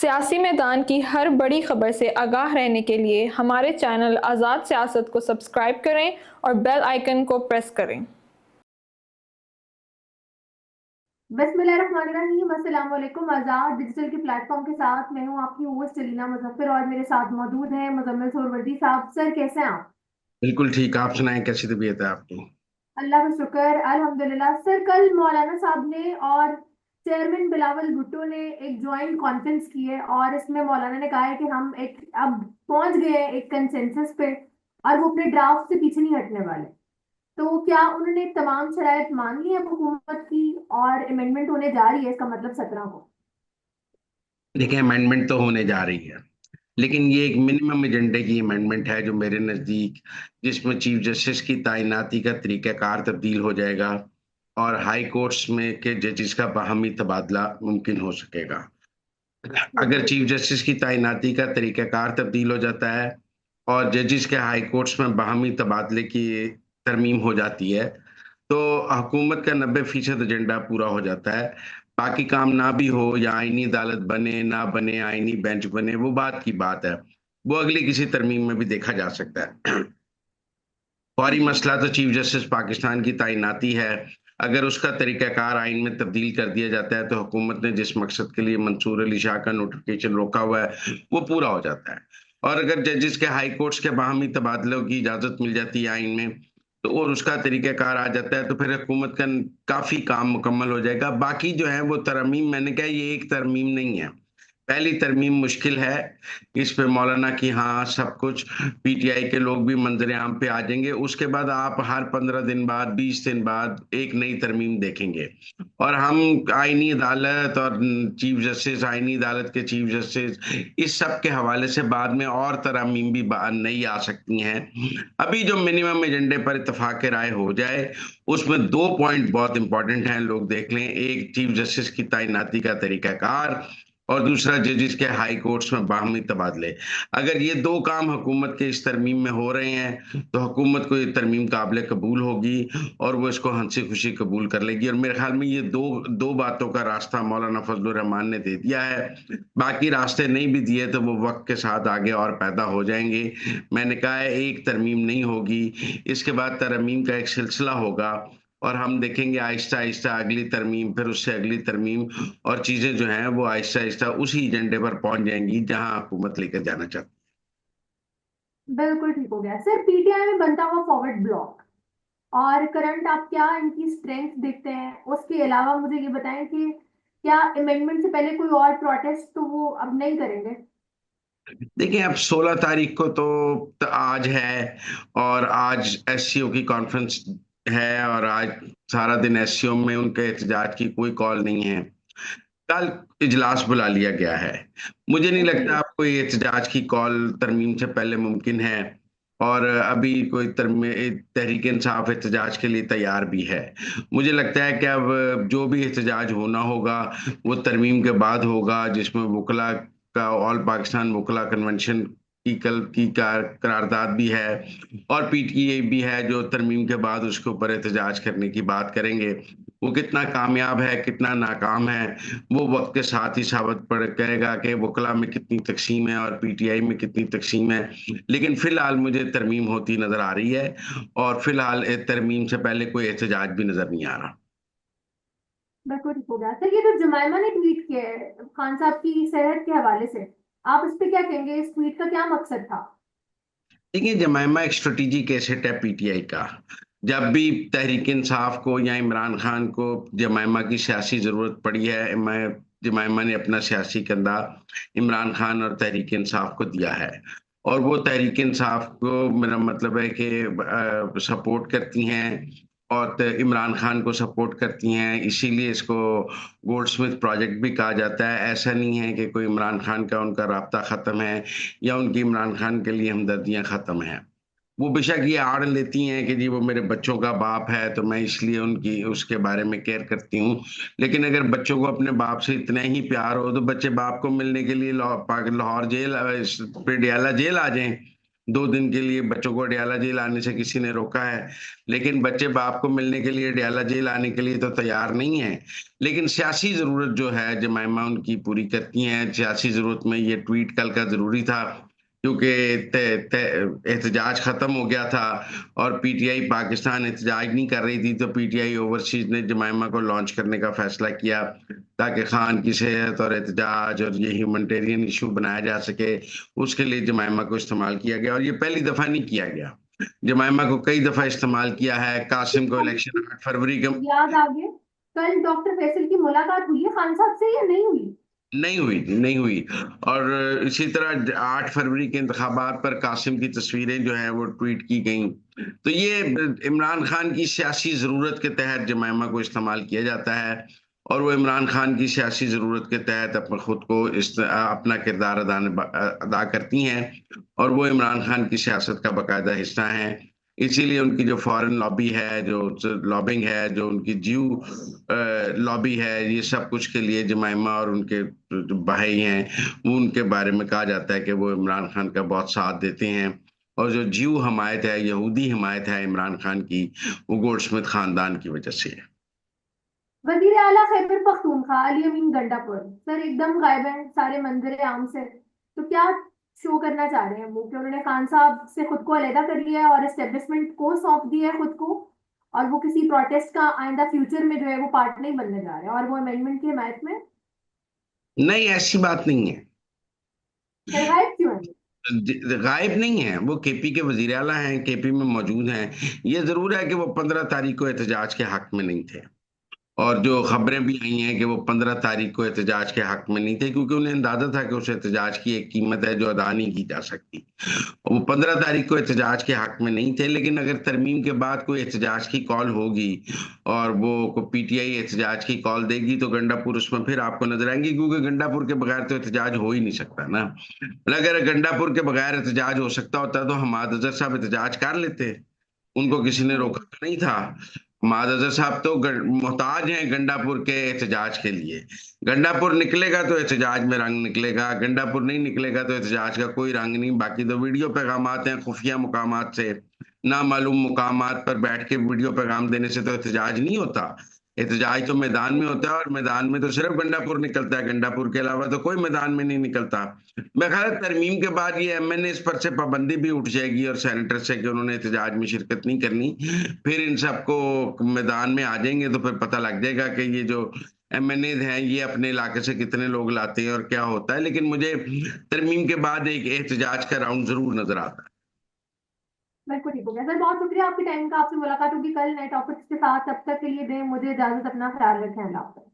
सियासी मैदान की हर बड़ी खबर से आगाह रहने के लिए हमारे चैनल आज़ाद सियासत को सब्सक्राइब करें और बेल आइकन को प्रेस करें। बिस्मिल्लाहिर्रहमानिर्रहीम। अस्सलाम वालेकुम। आजाद डिजिटल के प्लेटफॉर्म के साथ मैं हूं आपकी होस्ट सलीना मुजफ्फर और मेरे साथ मौजूद हैं मुजम्मिल सोहरवर्दी साहब। सर, कैसे हैं आप? बिल्कुल ठीक। आप सुनाएं, कैसी तबीयत है आपकी? अल्लाह का शुक्र, अल्हम्दुलिल्लाह। सर, कल मौलाना साहब ने और चेयरमैन बिलावल भुट्टो ने एक ज्वाइंट कॉन्फ्रेंस की है और इसमें मौलाना ने कहा है कि हम एक अब पहुंच गए हैं एक कंसेंसस पे और वो अपने ड्राफ्ट से पीछे नहीं हटने वाले। तो क्या उन्होंने तमाम शराइत मान ली है हुकूमत की और अमेंडमेंट होने जा रही है, इसका मतलब 17 को? देखिए, अमेंडमेंट तो होने जा रही है, लेकिन ये एक मिनिमम एजेंडे की अमेंडमेंट है जो मेरे नज़दीक, जिसमें चीफ जस्टिस की तैनाती का तरीक़ाकार तब्दील हो जाएगा और हाई कोर्ट्स में के जजेस का बाहमी तबादला मुमकिन हो सकेगा। अगर बिल्कुल। चीफ जस्टिस की तैनाती का तरीक़ाकार तब्दील हो जाता है और जजेस के हाई कोर्ट्स में बाहमी तबादले की तरमीम हो जाती है, तो हुकूमत का 90% एजेंडा पूरा हो जाता है। बाकी काम ना भी हो या आईनी अदालत बने ना बने, आईनी बेंच बने, वो बात की बात है। वो अगली किसी तरमीम में भी देखा जा सकता है। फौरी मसला तो चीफ जस्टिस पाकिस्तान की तैनाती है। अगर उसका तरीक़ाकार आइन में तब्दील कर दिया जाता है तो हुकूमत ने जिस मकसद के लिए मंसूर अली शाह का नोटिफिकेशन रोका हुआ है वो पूरा हो जाता है। और अगर जजेस के हाई कोर्ट्स के बाहमी तबादलों की इजाज़त मिल जाती है आइन में, तो और उसका तरीक़ाकार आ जाता है, तो फिर हुकूमत का काफ़ी काम मुकम्मल हो जाएगा। बाकी जो है वो तरमीम, मैंने कहा ये एक तरमीम नहीं है। पहली तरमीम मुश्किल है। इस पे मौलाना की हाँ सब कुछ, पीटीआई के लोग भी मंजर आम पे आ जाएंगे। उसके बाद आप हर 15 दिन बाद, 20 दिन बाद एक नई तरमीम देखेंगे। और हम आईनी अदालत और चीफ जस्टिस, आईनी अदालत के चीफ जस्टिस, इस सब के हवाले से बाद में और तरमीम भी नई आ सकती हैं। अभी जो मिनिमम एजेंडे पर इत्तेफाक राय हो जाए, उसमें दो पॉइंट बहुत इंपॉर्टेंट हैं, लोग देख लें। एक, चीफ जस्टिस की तैनाती का तरीकाकार, और दूसरा जजेस के हाई कोर्ट्स में बाहमी तबादले। अगर ये दो काम हुकूमत के इस तरमीम में हो रहे हैं तो हुकूमत को ये तरमीम काबिल कबूल होगी और वो इसको हंसी खुशी कबूल कर लेगी। और मेरे ख्याल में ये दो दो बातों का रास्ता मौलाना फजलुर रहमान ने दे दिया है। बाकी रास्ते नहीं भी दिए तो वो वक्त के साथ आगे और पैदा हो जाएंगे। मैंने कहा है एक तरमीम नहीं होगी, इसके बाद तरमीम का एक सिलसिला होगा और हम देखेंगे आहिस्ता आहिस्ता अगली तरमीम, फिर उससे अगली तरमीम, और चीजें जो हैं वो आहिस्ता आहिस्ता उसी एजेंडे पर पहुंच जाएंगी जहां हुकूमत लेकर जाना चाहती बिल्कुल ठीक हो गया। सर, पीटीआई में बनता हुआ फॉरवर्ड ब्लॉक और करंट आप क्या इनकी स्ट्रेंथ देखते हैं? उसके अलावा मुझे ये बताएं कि क्या अमेंडमेंट से पहले कोई और प्रोटेस्ट तो वो अब नहीं करेंगे? है। देखिए, अब 16 तारीख को तो आज है और आज एससीओ की कॉन्फ्रेंस है और आज सारा दिन एससीओ में उनके एहतजाज की कोई कॉल नहीं है। कल इजलास बुला लिया गया है। मुझे नहीं लगता जी। आपको ये एहतजाज की कॉल तरमीम से पहले मुमकिन है। और अभी कोई तहरीक इंसाफ एहतजाज के लिए तैयार भी है। मुझे लगता है कि अब जो भी एहतजाज होना होगा वो तरमीम के बाद होगा, जिसमें वकला का ऑल पाकिस्तान वकला कन्वेंशन की कल की करारदाद भी है और पीटीए भी है जो तरमीम के बाद उसके ऊपर एहतजाज करने की बात करेंगे। वो कितना कामयाब है कितना नाकाम है वो वक्त के साथ ही साबित पड़ करेगा कि वकला में कितनी तकसीम है और पीटीआई में कितनी तकसीम है। लेकिन फिलहाल मुझे तरमीम होती नजर आ रही है और फिलहाल तरमीम से पहले कोई एहतजाज भी नजर नहीं आ रहा। बिल्कुल ठीक हो गया। सर, ये तो जमाइमा ने ट्वीट किया है खान साहब की सेहत के हवाले से, आप इस पे क्या कहेंगे? इस ट्वीट का क्या मकसद था? देखिए, जमाइमा एक स्ट्रेटेजिक एसेट है पीटीआई का। जब भी तहरीक इंसाफ को या इमरान खान को जमाइमा की सियासी जरूरत पड़ी है, मैं जमाइमा ने अपना सियासी कंधा इमरान खान और तहरीक इंसाफ को दिया है। और वो तहरीक इंसाफ को, मेरा मतलब है कि सपोर्ट करती हैं और इमरान खान को सपोर्ट करती हैं। इसीलिए इसको गोल्डस्मिथ प्रोजेक्ट भी कहा जाता है। ऐसा नहीं है कि कोई इमरान खान का उनका राब्ता ख़त्म है या उनकी इमरान खान के लिए हमदर्दियां ख़त्म हैं। वो बेशक ये आड़ लेती हैं कि जी वो मेरे बच्चों का बाप है तो मैं इसलिए उनकी उसके बारे में केयर करती हूँ। लेकिन अगर बच्चों को अपने बाप से इतना ही प्यार हो तो बच्चे बाप को मिलने के लिए लाहौर जेल, पटियाला जेल आ जाएं। 2 दिन के लिए बच्चों को अडयाला जेल आने से किसी ने रोका है, लेकिन बच्चे बाप को मिलने के लिए अडयाला जेल आने के लिए तो तैयार नहीं है। लेकिन सियासी जरूरत जो है जमाइमा उनकी पूरी करती हैं। सियासी जरूरत में ये ट्वीट कल का जरूरी था, क्योंकि एहतजाज खत्म हो गया था और पीटीआई पाकिस्तान एहतजाज नहीं कर रही थी, तो पीटीआई ओवरसीज ने जमाइमा को लॉन्च करने का फैसला किया ताकि खान की सेहत और एहतजाज और ये ह्यूमैनिटेरियन इशू बनाया जा सके। उसके लिए जमाइमा को इस्तेमाल किया गया, और ये पहली दफा नहीं किया गया। जमाइमा को कई दफा इस्तेमाल किया है। कासिम को इलेक्शन 8 फरवरी को याद आ गया, कल डॉक्टर फैसल की मुलाकात हुई है खान साहब से या नहीं हुई? नहीं हुई। और इसी तरह 8 फरवरी के इंतखाबात पर कासिम की तस्वीरें जो है वो ट्वीट की गई। तो ये इमरान खान की सियासी जरूरत के तहत जमाइमा को इस्तेमाल किया जाता है, और वो इमरान खान की सियासी जरूरत के तहत अपने खुद को अपना किरदार अदा करती हैं, और वो इमरान खान की सियासत का बाकायदा हिस्सा हैं। इसीलिए उनकी जो फॉरेन लॉबी है, जो लॉबिंग है, जो उनकी जीव लॉबी है, ये सब कुछ के लिए जमाइमा और उनके जो भाई हैं वो उनके बारे में कहा जाता है कि वो इमरान खान का बहुत साथ देते हैं। और जो जीव हमायत है, यहूदी हमायत है इमरान खान की, वो गोल्डस्मिथ खानदान की वजह से है। वजीर आला खैबर पख्तूनख्वा अली अमीन गंडापुर सर एकदम गायब हैं सारे मंजर आम से, तो क्या शो करना चाह रहे हैं वो कि उन्होंने खान साहब से खुद को अलहदा कर लिया है और एस्टेब्लिशमेंट को सौंप दिया है खुद को, और वो किसी प्रोटेस्ट का आइंदा फ्यूचर में जो है वो पार्ट नहीं बनने जा रहे हैं और वो अमेंडमेंट की हिमायत में? नहीं, ऐसी बात नहीं है। फिर गायब क्यों है? गायब नहीं है, वो केपी के वजीर आला हैं, केपी में मौजूद हैं। ये जरूर है कि वो 15 तारीख को एहतजाज के हक में नहीं थे, और जो खबरें भी आई हैं कि वो 15 तारीख को एहतजाज के हक में नहीं थे, क्योंकि उन्हें अंदाजा था कि उस एहतजाज की एक कीमत है जो अदा नहीं की जा सकती। वो 15 तारीख को एहतजाज के हक में नहीं थे। लेकिन अगर तरमीम के बाद कोई एहतजाज की कॉल होगी और वो पीटीआई एहतजाज की कॉल देगी, तो गंडापुर उसमें फिर आपको नजर आएंगे, क्योंकि गंडापुर के बगैर तो एहतजाज हो ही नहीं सकता ना। मतलब अगर गंडापुर के बगैर एहतजाज हो सकता होता तो हमाद अजहर साहब एहतजाज कर लेते, उनको किसी ने रोका तो नहीं था। हमाद अजहर साहब तो मोहताज हैं गंडापुर के एहतजाज के लिए। गंडापुर निकलेगा तो एहतजाज में रंग निकलेगा, गंडापुर नहीं निकलेगा तो एहतजाज का कोई रंग नहीं। बाकी तो वीडियो पैगामात हैं खुफिया मुकामात से, नामालूम मुकामात पर बैठ के वीडियो पैगाम देने से तो एहतजाज नहीं होता। एहतजाज तो मैदान में होता है, और मैदान में तो सिर्फ गंडापुर निकलता है, गंडापुर के अलावा तो कोई मैदान में नहीं निकलता। मैं ख्याल है तरमीम के बाद ये एमएनए पर से पाबंदी भी उठ जाएगी और सेनेटर से कि उन्होंने एहतजाज में शिरकत नहीं करनी। फिर इन सबको मैदान में आ जाएंगे तो फिर पता लग जाएगा कि ये जो एमएनए हैं ये अपने इलाके से कितने लोग लाते हैं और क्या होता है। लेकिन मुझे तरमीम के बाद एक एहतजाज का राउंड जरूर नजर आता है। बिल्कुल ठीक हो गया सर, बहुत शुक्रिया आपके टाइम का। आपसे मुलाकात होगी कल नए टॉपिक्स के साथ, तब तक के लिए दें मुझे इजाजत, अपना ख्याल रखें, अल्लाह हाफ़िज़।